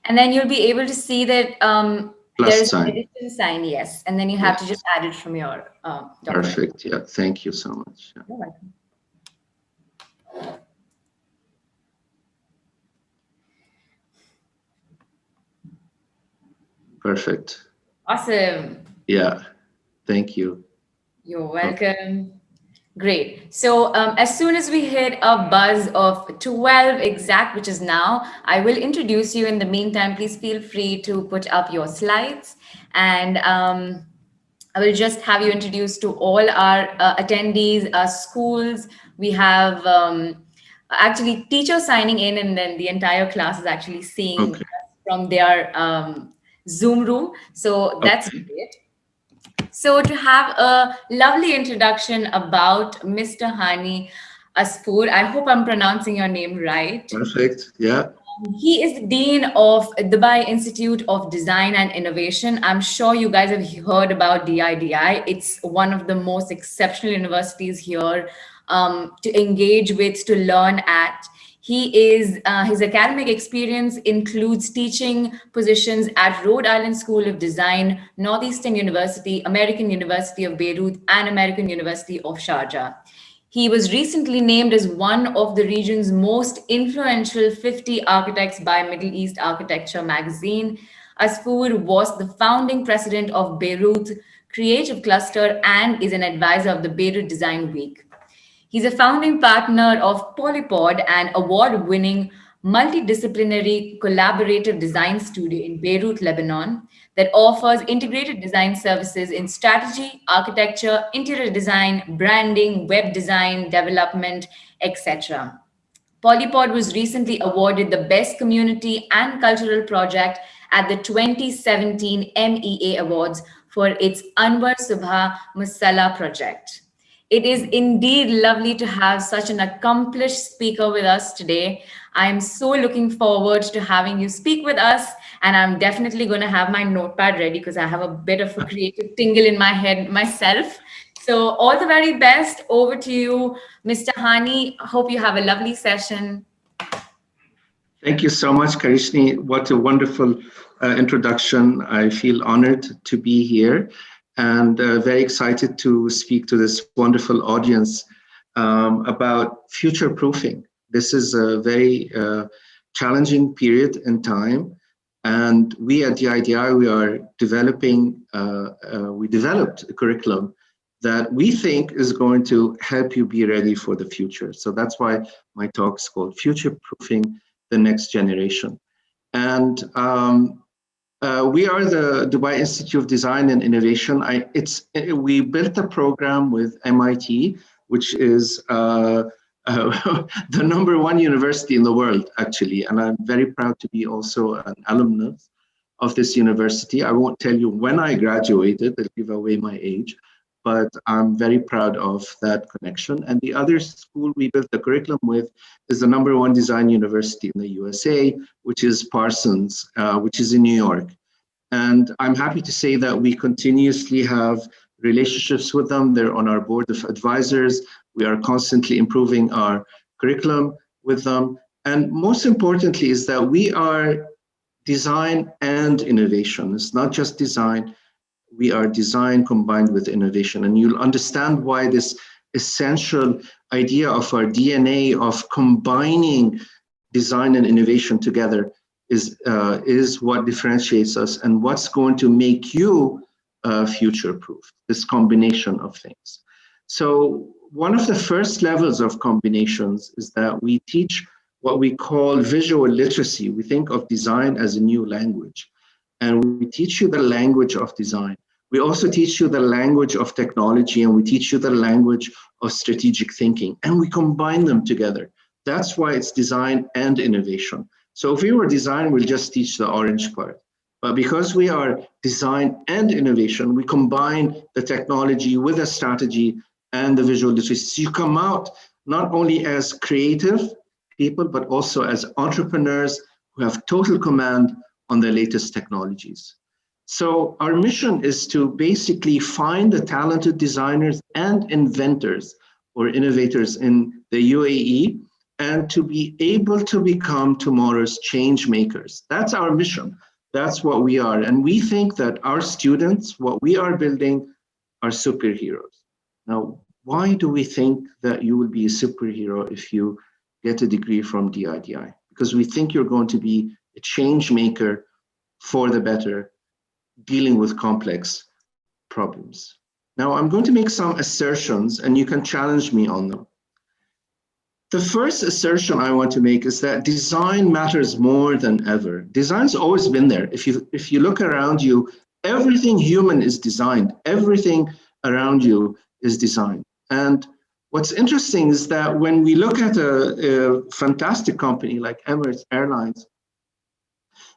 And then you'll be able to see that there Plus is an sign. addition sign, yes. And then you have to just Yes. add it from your document. Perfect. Yeah. Thank you so much. Yeah. You're welcome. Perfect. Awesome. Yeah. Thank you. You're Okay. welcome. Great. So as soon as we hit a buzz of 12 exact, which is now, I will introduce you. In the meantime, please feel free to put up your slides, and I will just have you introduced to all our attendees, our schools. We have actually teachers signing in, and then the entire class is actually seeing Okay. us from their Zoom room. So that's Okay. great. So, to have a lovely introduction about Mr. Hani Asfour, I hope I'm pronouncing your name right. Perfect. Yeah. He is the Dean of Dubai Institute of Design and Innovation. I'm sure you guys have heard about DIDI. It's one of the most exceptional universities here to engage with, to learn at. His academic experience includes teaching positions at Rhode Island School of Design, Northeastern University, American University of Beirut, and American University of Sharjah. He was recently named as one of the region's most influential 50 architects by Middle East Architecture magazine. Asfour was the founding president of Beirut Creative Cluster and is an advisor of the Beirut Design Week. He's a founding partner of Polypod, an award winning multidisciplinary collaborative design studio in Beirut, Lebanon, that offers integrated design services in strategy, architecture, interior design, branding, web design, development, etc. Polypod was recently awarded the Best Community and Cultural Project at the 2017 MEA Awards for its Anwar Subha Musalla project. It is indeed lovely to have such an accomplished speaker with us today. I am so looking forward to having you speak with us, and I'm definitely going to have my notepad ready because I have a bit of a creative tingle in my head myself. So, all the very best. Over to you, Mr. Hani. Hope you have a lovely session. Thank you so much, Karishni. What a wonderful introduction. I feel honored to be here and very excited to speak to this wonderful audience about future proofing. This is a very challenging period in time. And we at the IDI, we are we developed a curriculum that we think is going to help you be ready for the future. So that's why my talk is called Future Proofing the Next Generation. And we are the Dubai Institute of Design and Innovation. We built a program with MIT, which is the number one university in the world, actually. And I'm very proud to be also an alumnus of this university. I won't tell you when I graduated, I'll give away my age, but I'm very proud of that connection. And the other school we built the curriculum with is the number one design university in the USA, which is Parsons, which is in New York. And I'm happy to say that we continuously have relationships with them. They're on our board of advisors. We are constantly improving our curriculum with them. And most importantly is that we are design and innovation. It's not just design, we are design combined with innovation. And you'll understand why this essential idea of our DNA of combining design and innovation together is what differentiates us and what's going to make you future-proof, this combination of things. So one of the first levels of combinations is that we teach what we call visual literacy. We think of design as a new language, and we teach you the language of design. We also teach you the language of technology, and we teach you the language of strategic thinking, and we combine them together. That's why it's design and innovation. So if we were design, we'll just teach the orange part. But because we are design and innovation, we combine the technology with the strategy and the visual literacy. So you come out not only as creative people, but also as entrepreneurs who have total command on the latest technologies. So our mission is to basically find the talented designers and inventors or innovators in the UAE and to be able to become tomorrow's change makers. That's our mission. That's what we are. And we think that our students, what we are building, are superheroes. Now, why do we think that you will be a superhero if you get a degree from DIDI? Because we think you're going to be a change maker for the better, dealing with complex problems. Now, I'm going to make some assertions and you can challenge me on them. The first assertion I want to make is that design matters more than ever. Design's always been there. If you look around you, everything human is designed. Everything around you is designed. And what's interesting is that when we look at a fantastic company like Emirates Airlines,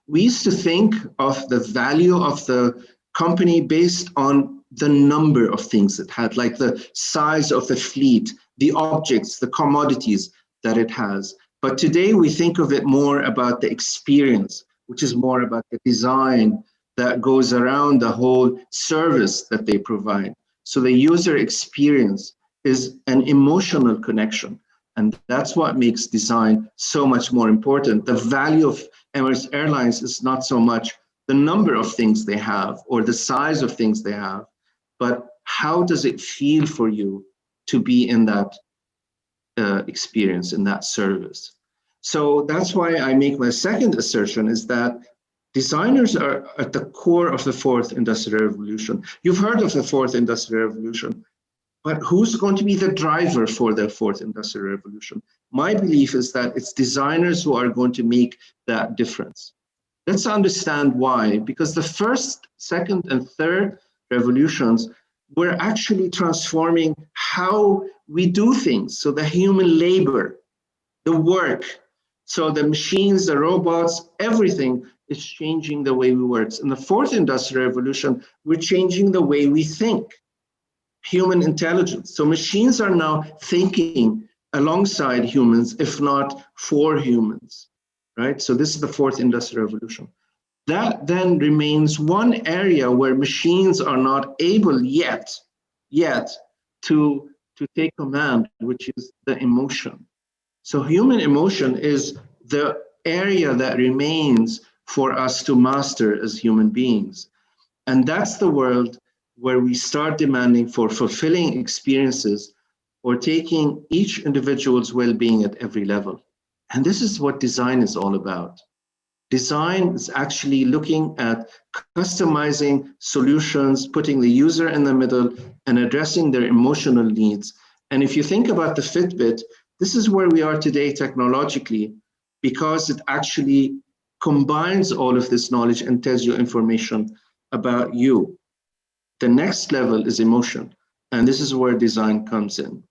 we used to think of the value of the company based on the number of things it had, like the size of the fleet, the objects, the commodities that it has. But today we think of it more about the experience, which is more about the design that goes around the whole service that they provide. So the user experience is an emotional connection. And that's what makes design so much more important. The value of Emirates Airlines is not so much the number of things they have or the size of things they have, but how does it feel for you to be in that experience, in that service? So that's why I make my second assertion is that designers are at the core of the fourth industrial revolution. You've heard of the fourth industrial revolution. But who's going to be the driver for the fourth industrial revolution? My belief is that it's designers who are going to make that difference. Let's understand why. Because the first, second, and third revolutions were actually transforming how we do things. So the human labor, the work, so the machines, the robots, everything is changing the way we work. In the fourth industrial revolution, we're changing the way we think. Human intelligence. So machines are now thinking alongside humans, if not for humans, right? So this is the fourth industrial revolution. That then remains one area where machines are not able yet to take command, which is the emotion. So human emotion is the area that remains for us to master as human beings. And that's the world where we start demanding for fulfilling experiences or taking each individual's well-being at every level. And this is what design is all about. Design is actually looking at customizing solutions, putting the user in the middle, and addressing their emotional needs. And if you think about the Fitbit, this is where we are today technologically, because it actually combines all of this knowledge and tells you information about you. The next level is emotion, and this is where design comes in.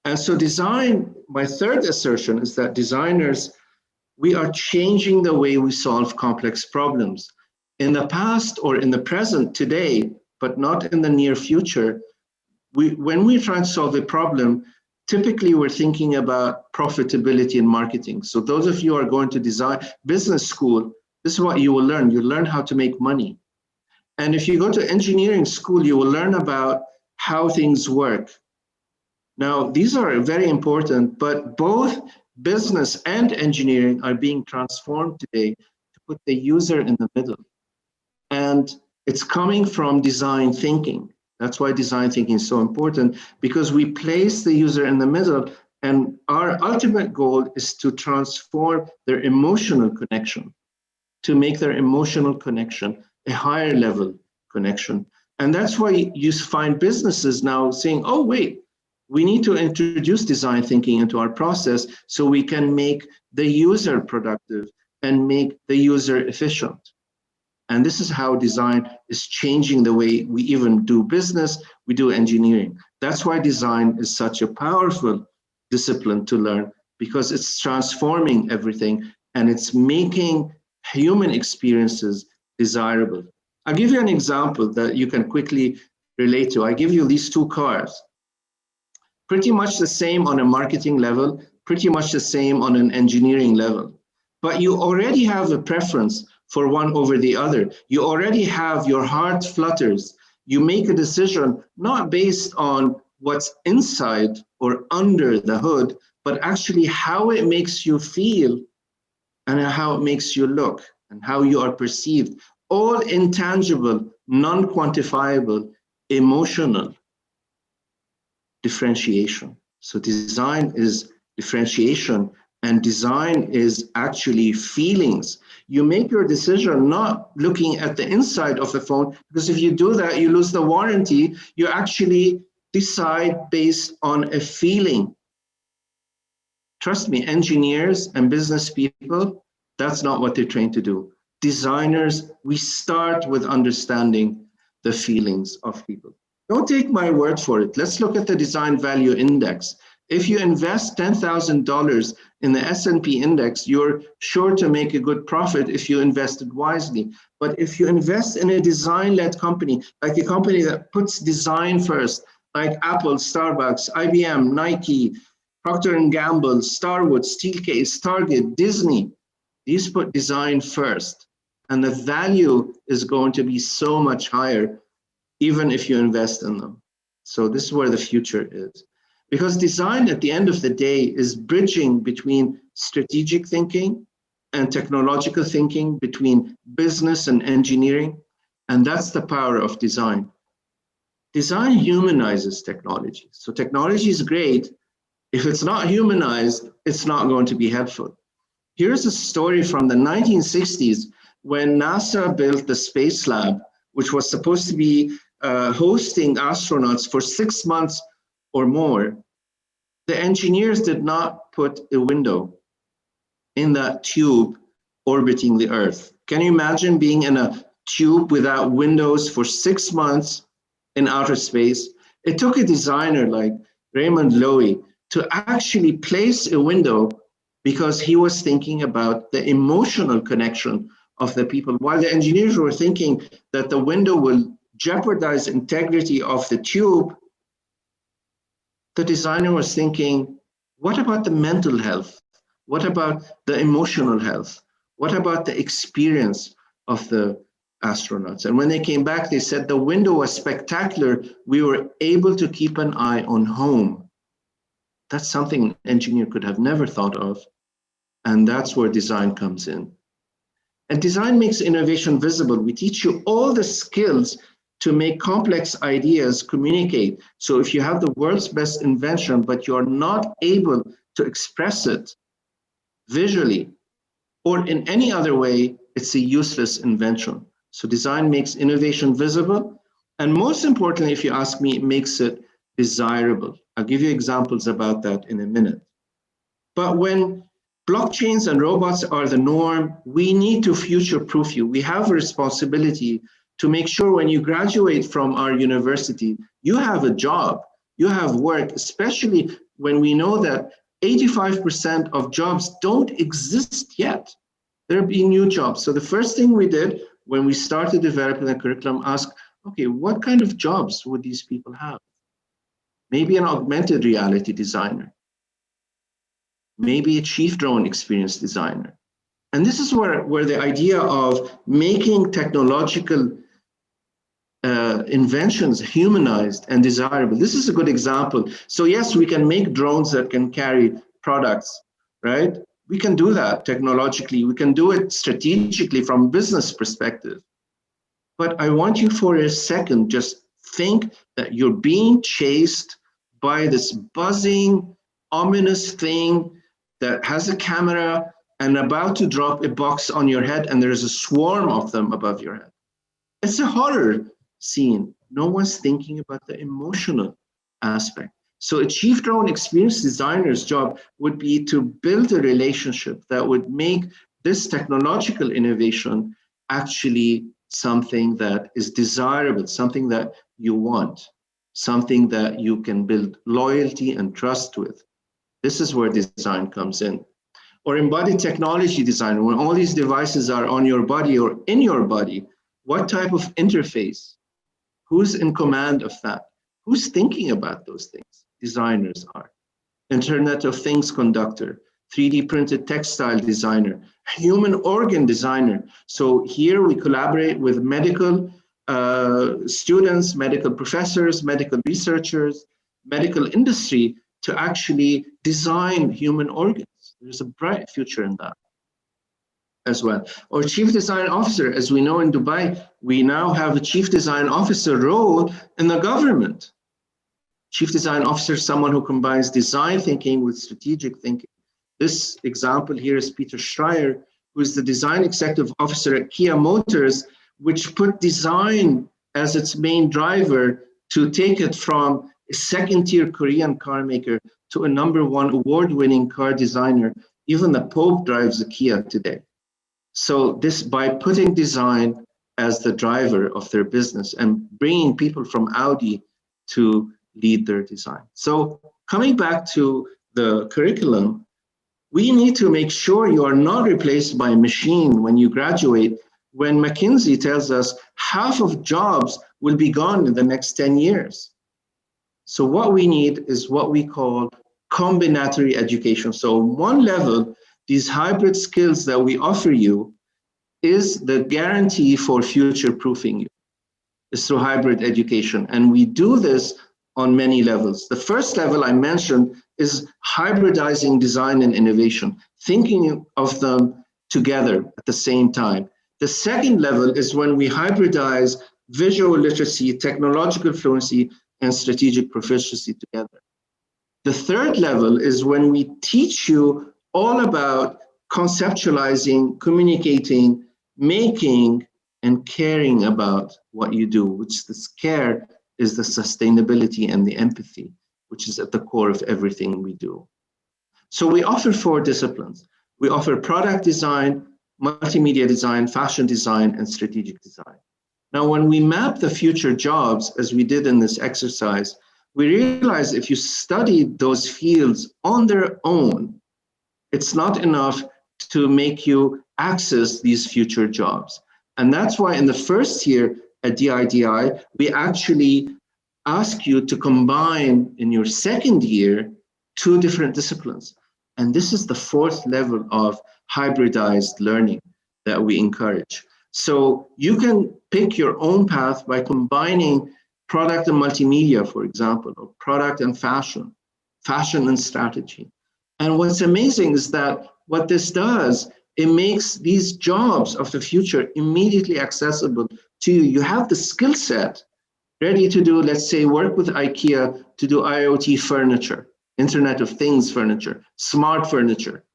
And so design, my third assertion is that designers, we are changing the way we solve complex problems. In the past or in the present today, but not in the near future, when we try to solve a problem, typically we're thinking about profitability in marketing. So those of you who are going to design business school, this is what you will learn. You learn how to make money. And if you go to engineering school, you will learn about how things work. Now, these are very important, but both business and engineering are being transformed today to put the user in the middle. And it's coming from design thinking. That's why design thinking is so important, because we place the user in the middle, and our ultimate goal is to transform their emotional connection, to make their emotional connection a higher level connection. And that's why you find businesses now saying, oh, wait, we need to introduce design thinking into our process so we can make the user productive and make the user efficient. And this is how design is changing the way we even do business, we do engineering. That's why design is such a powerful discipline to learn, because it's transforming everything and it's making human experiences desirable. I'll give you an example that you can quickly relate to. I give you these two cars, pretty much the same on a marketing level, pretty much the same on an engineering level, but you already have a preference for one over the other. You already have, your heart flutters. You make a decision not based on what's inside or under the hood, but actually how it makes you feel and how it makes you look and how you are perceived. All intangible, non-quantifiable, emotional differentiation. So design is differentiation, and design is actually feelings. You make your decision not looking at the inside of the phone, because if you do that, you lose the warranty. You actually decide based on a feeling. Trust me, engineers and business people, that's not what they're trained to do. Designers, we start with understanding the feelings of people. Don't take my word for it. Let's look at the design value index. If you invest $10,000 in the S&P index, you're sure to make a good profit if you invested wisely. But if you invest in a design-led company, like a company that puts design first, like Apple, Starbucks, IBM, Nike, Procter & Gamble, Starwood, Steelcase, Target, Disney, these put design first. And the value is going to be so much higher, even if you invest in them. So this is where the future is. Because design at the end of the day is bridging between strategic thinking and technological thinking, between business and engineering. And that's the power of design. Design humanizes technology. So technology is great. If it's not humanized, it's not going to be helpful. Here's a story from the 1960s when NASA built the Space Lab, which was supposed to be hosting astronauts for 6 months or more. The engineers did not put a window in that tube orbiting the Earth. Can you imagine being in a tube without windows for 6 months in outer space? It took a designer like Raymond Loewy to actually place a window because he was thinking about the emotional connection of the people, while the engineers were thinking that the window will jeopardize integrity of the tube. The designer was thinking, what about the mental health? What about the emotional health? What about the experience of the astronauts? And when they came back, they said the window was spectacular. We were able to keep an eye on home. That's something an engineer could have never thought of. And that's where design comes in. And design makes innovation visible. We teach you all the skills to make complex ideas communicate. So if you have the world's best invention, but you're not able to express it visually or in any other way, it's a useless invention. So design makes innovation visible. And most importantly, if you ask me, it makes it desirable. I'll give you examples about that in a minute. But when blockchains and robots are the norm, we need to future-proof you. We have a responsibility to make sure when you graduate from our university, you have a job, you have work, especially when we know that 85% of jobs don't exist yet. There'll be new jobs. So the first thing we did when we started developing the curriculum, ask, okay, what kind of jobs would these people have? Maybe an augmented reality designer, maybe a chief drone experience designer. And this is where the idea of making technological inventions humanized and desirable. This is a good example. So yes, we can make drones that can carry products, right? We can do that technologically. We can do it strategically from a business perspective. But I want you for a second, just think that you're being chased by this buzzing, ominous thing that has a camera and about to drop a box on your head, and there's a swarm of them above your head. It's a horror scene. No one's thinking about the emotional aspect. So a chief drone experience designer's job would be to build a relationship that would make this technological innovation actually something that is desirable, something that you want, something that you can build loyalty and trust with. This is where design comes in. Or embodied technology design, when all these devices are on your body or in your body, what type of interface? Who's in command of that? Who's thinking about those things? Designers are. Internet of Things conductor, 3D printed textile designer, human organ designer. So here we collaborate with medical students, medical professors, medical researchers, medical industry to actually design human organs. There's a bright future in that as well. Or chief design officer, as we know in Dubai, we now have a chief design officer role in the government. Chief design officer is someone who combines design thinking with strategic thinking. This example here is Peter Schreier, who is the design executive officer at Kia Motors, which put design as its main driver to take it from a second-tier Korean car maker to a #1 award-winning car designer. Even the Pope drives a Kia today. So this, by putting design as the driver of their business and bringing people from Audi to lead their design. So coming back to the curriculum, we need to make sure you are not replaced by a machine when you graduate. When McKinsey tells us half of jobs will be gone in the next 10 years. So what we need is what we call combinatory education. So one level, these hybrid skills that we offer you is the guarantee for future proofing you, is through hybrid education. And we do this on many levels. The first level I mentioned is hybridizing design and innovation, thinking of them together at the same time. The second level is when we hybridize visual literacy, technological fluency, and strategic proficiency together. The third level is when we teach you all about conceptualizing, communicating, making, and caring about what you do, which this care is the sustainability and the empathy, which is at the core of everything we do. So we offer 4 disciplines. We offer product design, multimedia design, fashion design, and strategic design. Now, when we map the future jobs, as we did in this exercise, we realize if you study those fields on their own, it's not enough to make you access these future jobs. And that's why in the first year at DIDI, we actually ask you to combine in your second year 2 different disciplines. And this is the 4th level of hybridized learning that we encourage. So you can pick your own path by combining product and multimedia, for example, or product and fashion and strategy. And what's amazing is that what this does, it makes these jobs of the future immediately accessible to you. You have the skill set ready to do, let's say, work with IKEA to do IoT furniture, Internet of Things furniture, smart furniture.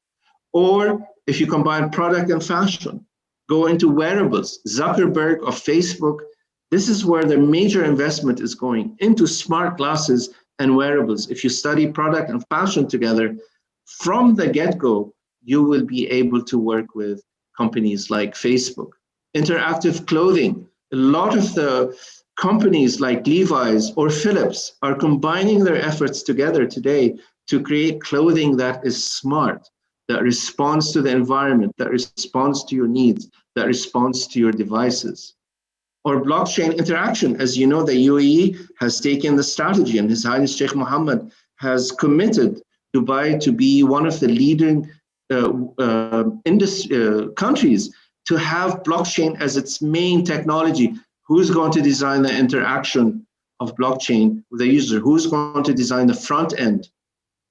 Or if you combine product and fashion, go into wearables. Zuckerberg of Facebook, this is where the major investment is going, into smart glasses and wearables. If you study product and fashion together, from the get-go, you will be able to work with companies like Facebook. Interactive clothing, a lot of the companies like Levi's or Philips are combining their efforts together today to create clothing that is smart, that responds to the environment, that responds to your needs, that responds to your devices. Or blockchain interaction. As you know, the UAE has taken the strategy, and His Highness Sheikh Mohammed has committed Dubai to be one of the leading countries to have blockchain as its main technology. Who's going to design the interaction of blockchain with the user? Who's going to design the front end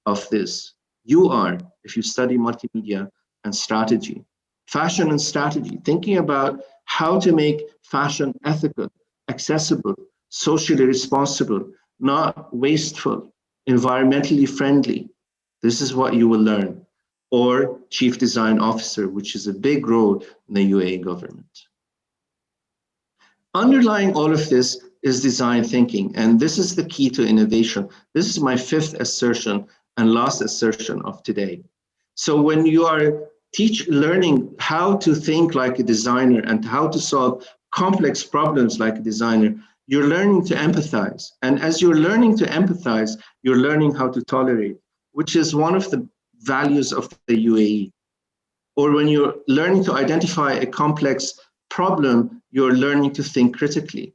of this? You are, if you study multimedia and strategy. Fashion and strategy, thinking about how to make fashion ethical, accessible, socially responsible, not wasteful, environmentally friendly. This is what you will learn. Or chief design officer, which is a big role in the UAE government. Underlying all of this is design thinking, and this is the key to innovation. This is my 5th assertion and last assertion of today. So when you are learning how to think like a designer and how to solve complex problems like a designer, you're learning to empathize. And as you're learning to empathize, you're learning how to tolerate, which is one of the values of the UAE. Or when you're learning to identify a complex problem, you're learning to think critically.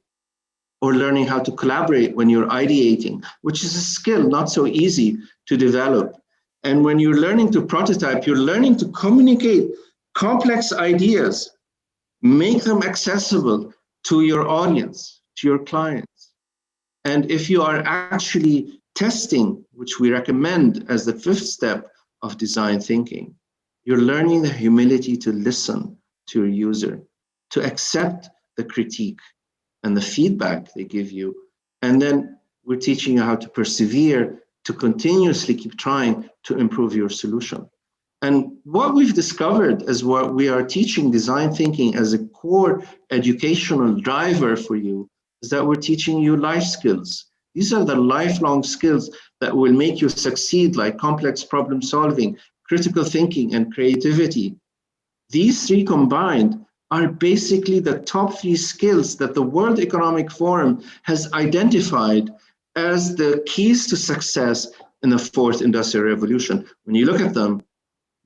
Or learning how to collaborate when you're ideating, which is a skill not so easy to develop. And when you're learning to prototype, you're learning to communicate complex ideas, make them accessible to your audience, to your clients. And if you are actually Testing, which we recommend as the fifth step of design thinking. You're learning the humility to listen to your user, to accept the critique and the feedback they give you. And then we're teaching you how to persevere, to continuously keep trying to improve your solution. And what we've discovered is what we are teaching design thinking as a core educational driver for you is that we're teaching you life skills. These are the lifelong skills that will make you succeed, like complex problem solving, critical thinking, and creativity. These three combined are basically the top three skills that the World Economic Forum has identified as the keys to success in the fourth industrial revolution. When you look at them,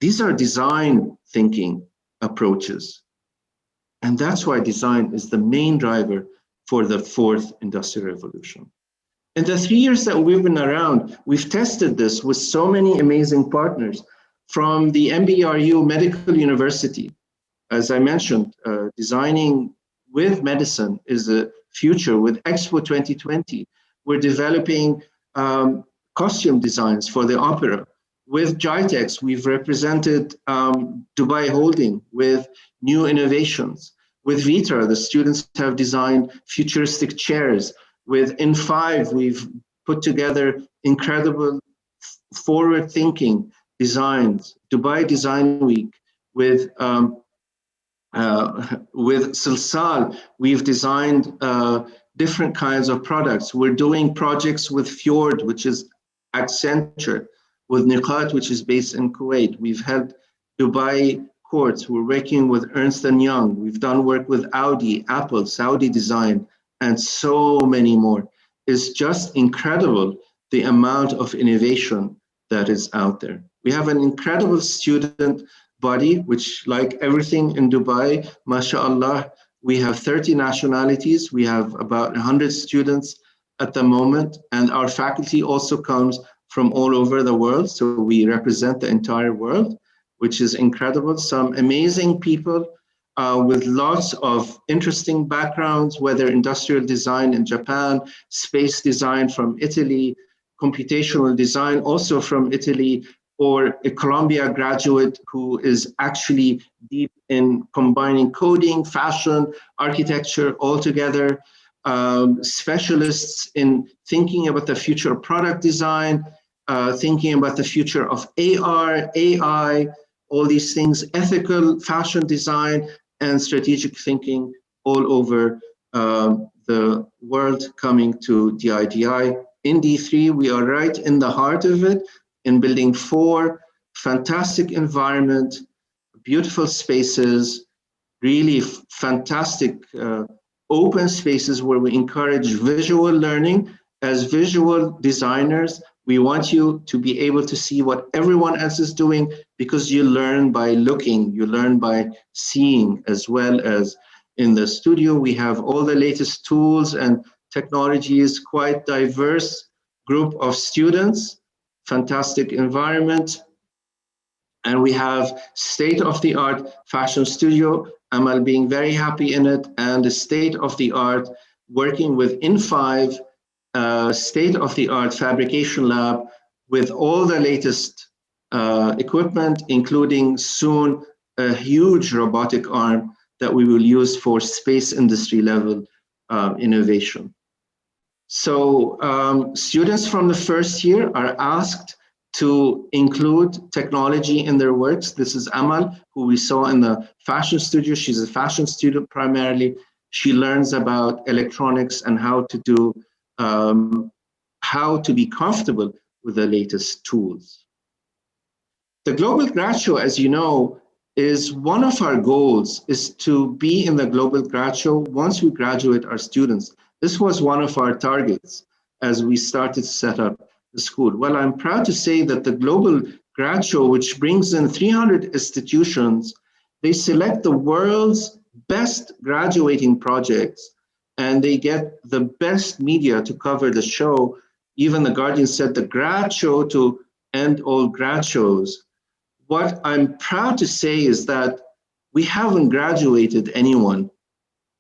these are design thinking approaches. And that's why design is the main driver for the fourth industrial revolution. In the 3 years that we've been around, we've tested this with so many amazing partners from the MBRU Medical University. As I mentioned, designing with medicine is the future. With Expo 2020, we're developing costume designs for the opera. With GITEX, we've represented Dubai Holding with new innovations. With Vitra, the students have designed futuristic chairs. With In5, we've put together incredible forward-thinking designs. Dubai Design Week with Silsal, we've designed different kinds of products. We're doing projects with Fjord, which is Accenture, with Niqat, which is based in Kuwait. We've held Dubai courts. We're working with Ernst & Young. We've done work with Audi, Apple, Saudi Design, and so many more. It's just incredible the amount of innovation that is out there. We have an incredible student body, which, like everything in Dubai, mashallah, we have 30 nationalities. We have about 100 students at the moment, and our faculty also comes from all over the world. So we represent the entire world, which is incredible. Some amazing people with lots of interesting backgrounds, whether industrial design in Japan, space design from Italy, computational design also from Italy, or a Columbia graduate who is actually deep in combining coding, fashion, architecture all together, specialists in thinking about the future of product design, thinking about the future of AR, AI, all these things, ethical fashion design, and strategic thinking all over the world coming to DIDI. In D3, we are right in the heart of it, in Building 4, fantastic environment, beautiful spaces, really fantastic open spaces where we encourage visual learning. As visual designers, we want you to be able to see what everyone else is doing because you learn by looking, you learn by seeing, as well as in the studio. We have all the latest tools and technologies, quite diverse group of students, fantastic environment. And we have state-of-the-art fashion studio, Amal being very happy in it, and the state-of-the-art working with In5, state-of-the-art fabrication lab with all the latest equipment, including soon a huge robotic arm that we will use for space industry level innovation. So students from the first year are asked to include technology in their works. This is Amal, who we saw in the fashion studio. She's a fashion student primarily. She learns about electronics and how to do, how to be comfortable with the latest tools. The Global Grad Show, as you know, is one of our goals is to be in the Global Grad Show once we graduate our students. This was one of our targets as we started to set up the school. Well, I'm proud to say that the Global Grad Show, which brings in 300 institutions, they select the world's best graduating projects, and they get the best media to cover the show. Even The Guardian said the grad show to end all grad shows. What I'm proud to say is that we haven't graduated anyone.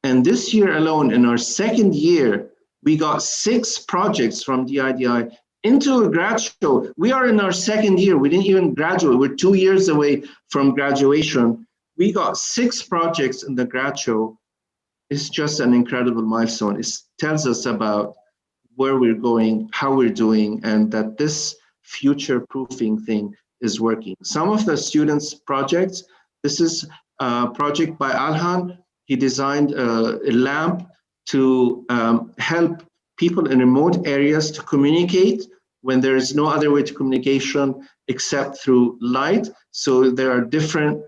And this year alone, in our second year, we got 6 projects from DIDI into a grad show. We are in our second year. We didn't even graduate. We're 2 years away from graduation. We got 6 projects in the grad show. It's just an incredible milestone. It tells us about where we're going, how we're doing, and that this future proofing thing is working. Some of the students' projects, this is a project by Alhan. He designed a lamp to help people in remote areas to communicate when there is no other way to communication except through light. So there are different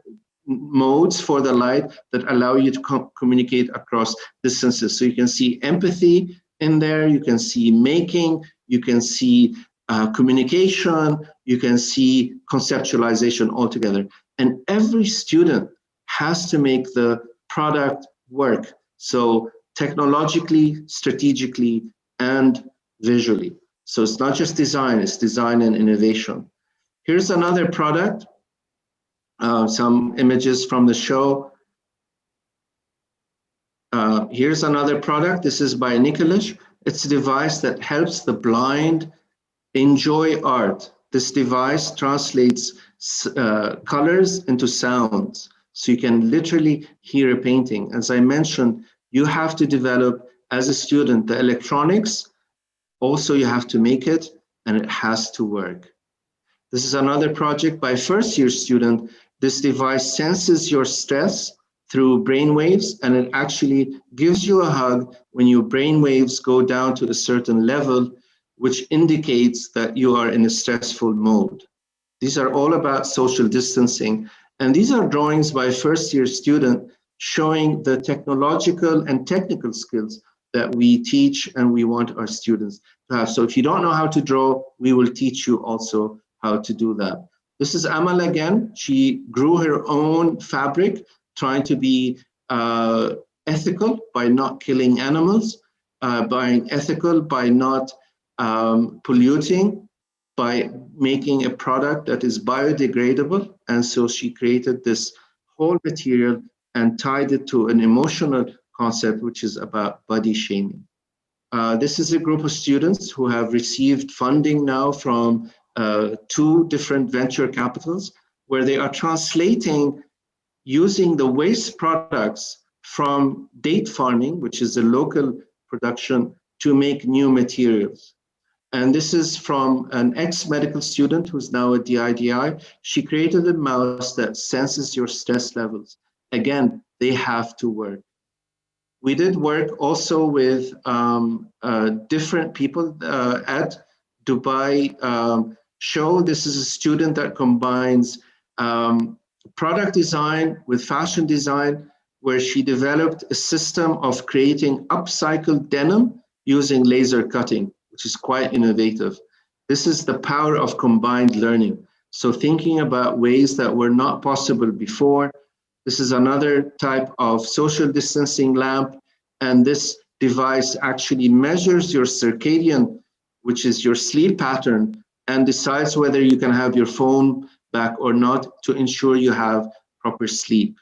modes for the light that allow you to communicate across distances. So you can see empathy in there, you can see making, you can see communication, you can see conceptualization altogether. And every student has to make the product work. So technologically, strategically, and visually. So it's not just design, it's design and innovation. Here's another product, some images from the show. Here's another product. This is by Nicholas. It's a device that helps the blind enjoy art. This device translates colors into sounds. So you can literally hear a painting. As I mentioned, you have to develop, as a student, the electronics. Also, you have to make it, and it has to work. This is another project by first-year student. This device senses your stress through brainwaves, and it actually gives you a hug when your brainwaves go down to a certain level, which indicates that you are in a stressful mode. These are all about social distancing. And these are drawings by a first-year student showing the technological and technical skills that we teach and we want our students to have. So if you don't know how to draw, we will teach you also how to do that. This is Amal again. She grew her own fabric, trying to be ethical by not killing animals, by ethical by not polluting, by making a product that is biodegradable. And so she created this whole material and tied it to an emotional concept, which is about body shaming. This is a group of students who have received funding now from 2 different venture capitals, where they are translating using the waste products from date farming, which is a local production, to make new materials. And this is from an ex-medical student who's now at DIDI. She created a mouse that senses your stress levels. Again, they have to work. We did work also with different people at Dubai show. This is a student that combines product design with fashion design, where she developed a system of creating upcycled denim using laser cutting, which is quite innovative. This is the power of combined learning. So thinking about ways that were not possible before. This is another type of social distancing lamp, and this device actually measures your circadian, which is your sleep pattern, and decides whether you can have your phone back or not to ensure you have proper sleep.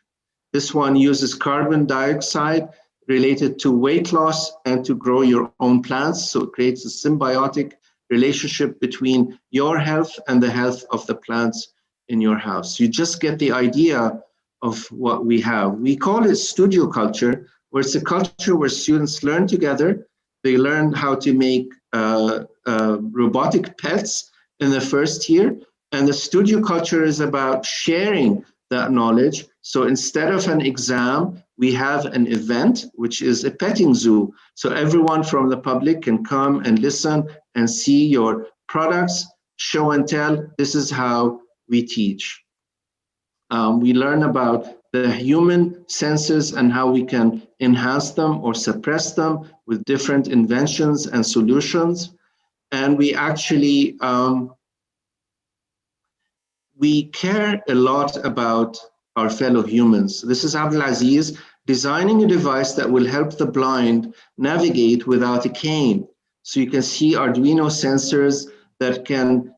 This one uses carbon dioxide related to weight loss and to grow your own plants. So it creates a symbiotic relationship between your health and the health of the plants in your house. You just get the idea of what we have. We call it studio culture, where it's a culture where students learn together. They learn how to make robotic pets in the first year. And the studio culture is about sharing that knowledge. So instead of an exam, we have an event, which is a petting zoo. So everyone from the public can come and listen and see your products, show and tell. This is how we teach. We learn about the human senses and how we can enhance them or suppress them with different inventions and solutions. And we actually we care a lot about our fellow humans. This is Abdulaziz designing a device that will help the blind navigate without a cane. So you can see Arduino sensors that can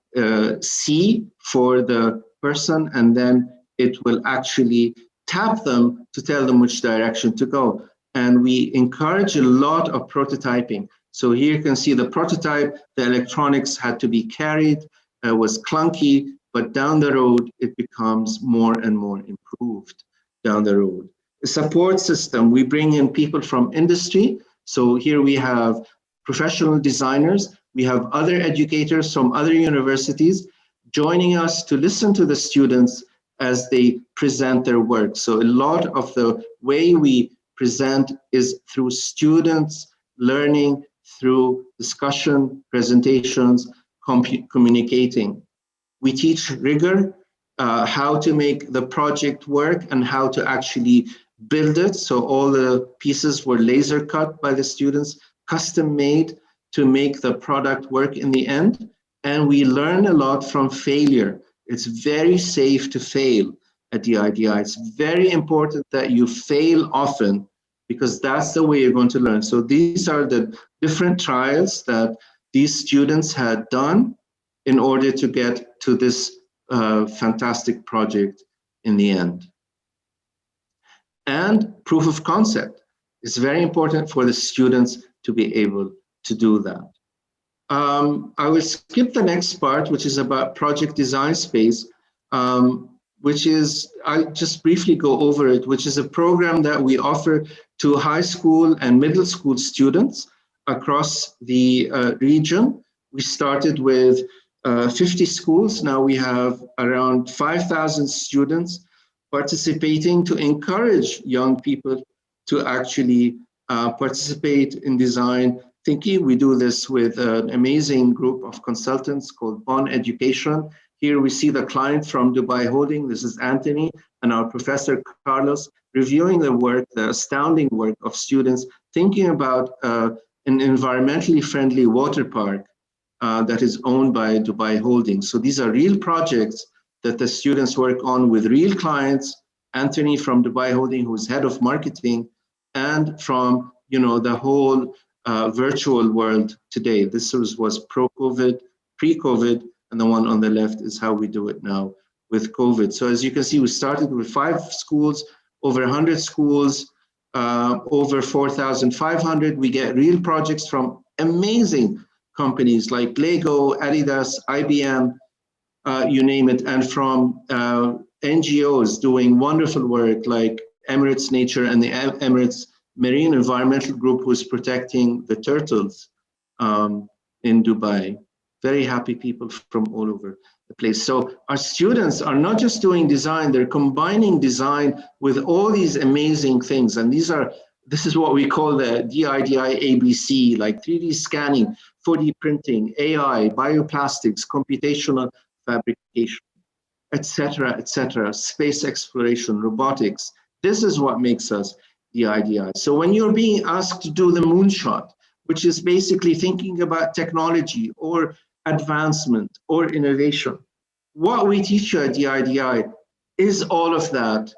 see for the person, and then it will actually tap them to tell them which direction to go. And we encourage a lot of prototyping. So here you can see the prototype. The electronics had to be carried, was clunky, but down the road, it becomes more and more improved down the road. A support system, we bring in people from industry. So here we have professional designers, we have other educators from other universities joining us to listen to the students as they present their work. So a lot of the way we present is through students learning through discussion, presentations, communicating. We teach rigor, how to make the project work and how to actually build it. So all the pieces were laser cut by the students, custom made to make the product work in the end. And we learn a lot from failure. It's very safe to fail at the IDI. It's very important that you fail often because that's the way you're going to learn. So these are the different trials that these students had done in order to get to this fantastic project in the end. And proof of concept is very important for the students to be able to do that. I will skip the next part, which is about project design space, which is, I'll just briefly go over it, which is a program that we offer to high school and middle school students across the region. We started with 50 schools. Now we have around 5,000 students participating to encourage young people to actually participate in design thinking. We do this with an amazing group of consultants called Bond Education. Here we see the client from Dubai Holding. This is Anthony and our professor Carlos reviewing the work, the astounding work of students thinking about an environmentally friendly water park that is owned by Dubai Holding. So these are real projects that the students work on with real clients. Anthony from Dubai Holding, who's head of marketing, and from the whole virtual world today. This was pro-COVID, pre-COVID, and the one on the left is how we do it now with COVID. So as you can see, we started with 5 schools, over 100 schools, over 4,500. We get real projects from amazing companies like Lego, Adidas, IBM, you name it, and from NGOs doing wonderful work like Emirates Nature and the Emirates Marine Environmental Group, who's protecting the turtles in Dubai. Very happy people from all over the place. So our students are not just doing design, they're combining design with all these amazing things. And this is what we call the DIDI ABC, like 3D scanning, 4D printing, AI, bioplastics, computational fabrication, etc., space exploration, robotics. This is what makes us the IDI. So when you're being asked to do the moonshot, which is basically thinking about technology or advancement or innovation, what we teach you at the IDI is all of that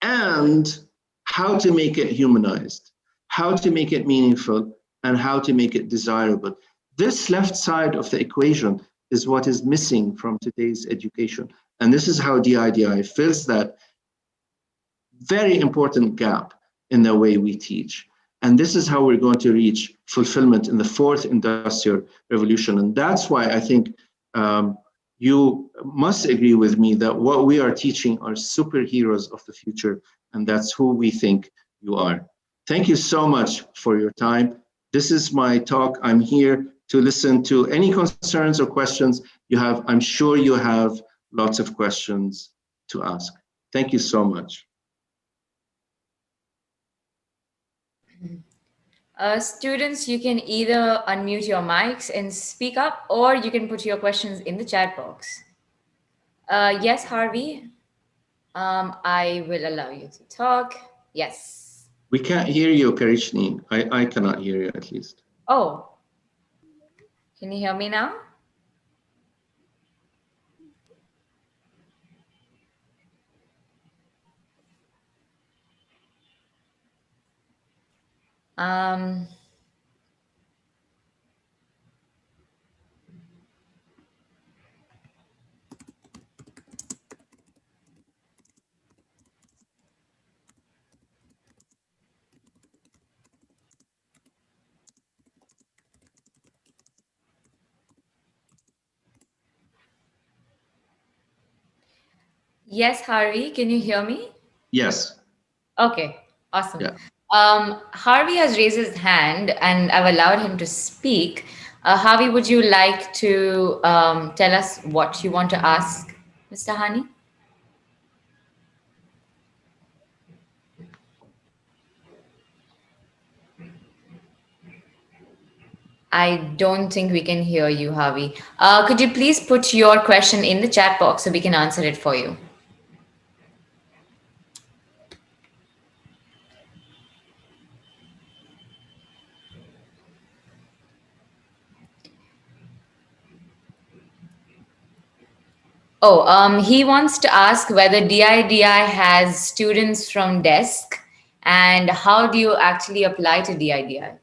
and how to make it humanized, how to make it meaningful, and how to make it desirable. This left side of the equation is what is missing from today's education. And this is how DIDI fills that very important gap in the way we teach. And this is how we're going to reach fulfillment in the 4th industrial revolution. And that's why I think you must agree with me that what we are teaching are superheroes of the future, and that's who we think you are. Thank you so much for your time. This is my talk. I'm here to listen to any concerns or questions you have. I'm sure you have lots of questions to ask. Thank you so much. Students, you can either unmute your mics and speak up, or you can put your questions in the chat box. Yes, Harvey, I will allow you to talk. Yes. We can't hear you, Karishni. I cannot hear you at least. Oh, can you hear me now? Um, Yes, Harvey, can you hear me? Yes. Okay, awesome. Yeah. Harvey has raised his hand and I've allowed him to speak. Harvey, would you like to tell us what you want to ask Mr. Hani? I don't think we can hear you, Harvey. Could you please put your question in the chat box so we can answer it for you? Oh, he wants to ask whether DIDI has students from desk and how do you actually apply to DIDI?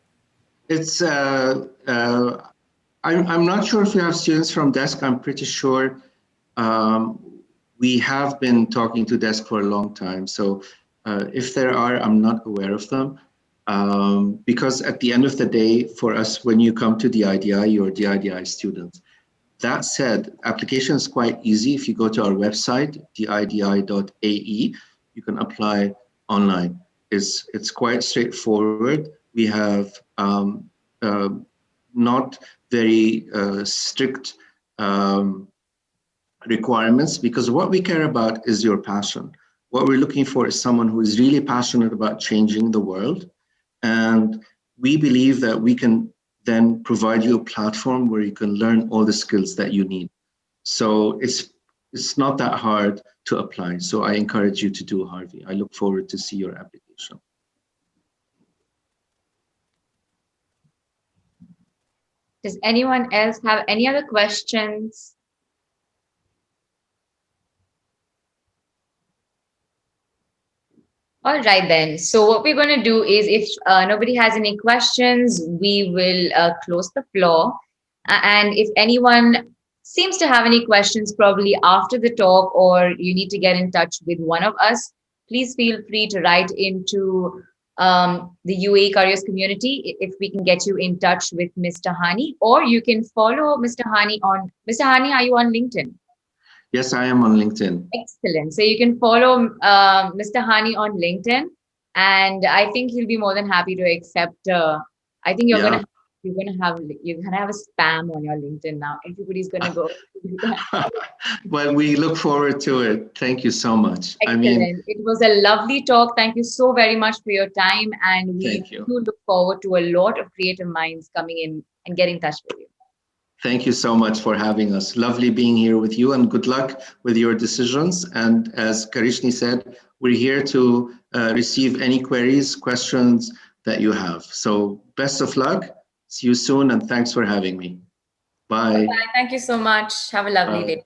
It's I'm not sure if we have students from desk. I'm pretty sure um, we have been talking to desk for a long time. So if there are, I'm not aware of them. Because at the end of the day, for us, when you come to DIDI, you're DIDI students. That said, application is quite easy. If you go to our website, didi.ae, you can apply online. It's quite straightforward. We have uh, not very strict um, requirements because what we care about is your passion. What we're looking for is someone who is really passionate about changing the world. And we believe that we can then provide you a platform where you can learn all the skills that you need. So it's not that hard to apply. So I encourage you to do, Harvey. I look forward to see your application. Does anyone else have any other questions? All right, then. So, what we're going to do is if nobody has any questions, we will close the floor. And if anyone seems to have any questions, probably after the talk, or you need to get in touch with one of us, please feel free to write into the UAE Careers community if we can get you in touch with Mr. Hani, or you can follow Mr. Hani on. Mr. Hani, are you on LinkedIn? Yes, I am on LinkedIn. Excellent. So you can follow Mr. Hani on LinkedIn, and I think he'll be more than happy to accept. I think Yeah. you're gonna have a spam on your LinkedIn now. Everybody's gonna go do that. Well, we look forward to it. Thank you so much. I mean, Excellent. It was a lovely talk. Thank you so very much for your time, and we thank you. do look forward to a lot of creative minds coming in and get in touch with you. Thank you so much for having us. Lovely being here with you and good luck with your decisions. And as Karishni said, we're here to receive any queries, questions that you have. So best of luck. See you soon and thanks for having me. Bye Bye. bye. Thank you so much. Have a lovely Bye. day.